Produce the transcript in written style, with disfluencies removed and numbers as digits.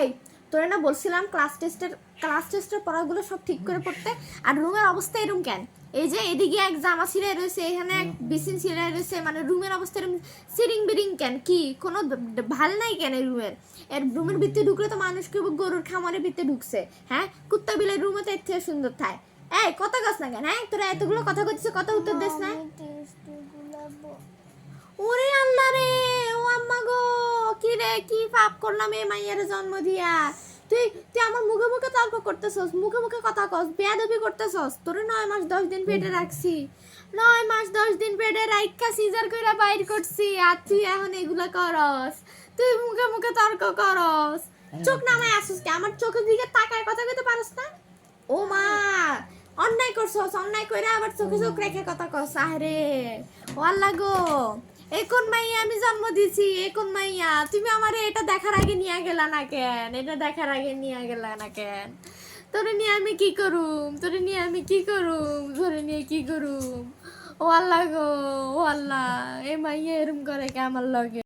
এই তোরে না বলছিলাম ক্লাস টেস্টের পড়াগুলো সব ঠিক করে পড়তে, আর রুমের অবস্থা এরকম কেন? এই যে এদিকে এক জামা ছিঁড়ে রয়েছে, এখানে এক বিসিন ছিঁড়ে রয়েছে, মানে রুমের অবস্থা এরকম সিরিং বিরিং কেন? কি কোনো ভাল নাই কেন এই রুমের? এর রুমের ভিতরে ঢুকলে তো মানুষকে গরুর খামারের ভিতরে ঢুকছে। হ্যাঁ, কুত্তা বিলের রুমে তো এর থেকে সুন্দর থাকে। এই কথা কস না কেন? হ্যাঁ, তোরা এতগুলো কথা কইছিস, কথা উত্তর দিস না। ওরে আল্লাহ রে, ও আম্মা গো, কি রে, কি পাপ করলাম এই মাইয়ার জন্ম দিয়া? তুই তুই আমার মুখে মুখে তর্ক করতেছস, মুখে মুখে কথা কস, বেয়াদবি করতেছস। তোরে 9 মাস 10 দিন পেটে রাখছি, 9 মাস 10 দিন পেটে রাইখা সিজার কইরা বাইর করছি, আর তুই এখন এগুলা করস? তুই মুখে মুখে তর্ক করস, চোখ নামায় আসিস কি? আমার চোখের দিকে তাকায় কথা কইতে পারস না? ও মা, অন্যায় করছস, অন্যায় কইরা আবার চোখে চোখ রেখে কথা কস। আরে ও আল্লাহ গো, এখন মাইয়া আমি জন্ম দিছি, এখন মাইয়া তুমি আমারে এটা দেখার আগে নিয়ে গেলা না কেন? এটা দেখার আগে নিয়ে গেলা না কেন? তোরে নিয়ে আমি কি করুম? তোরে নিয়ে আমি কি করুম? তোরে নিয়ে কি করুম? ও আল্লাহ গো, ও আল্লাহ, এ মাইয়া এরম করে কে আমার লগে?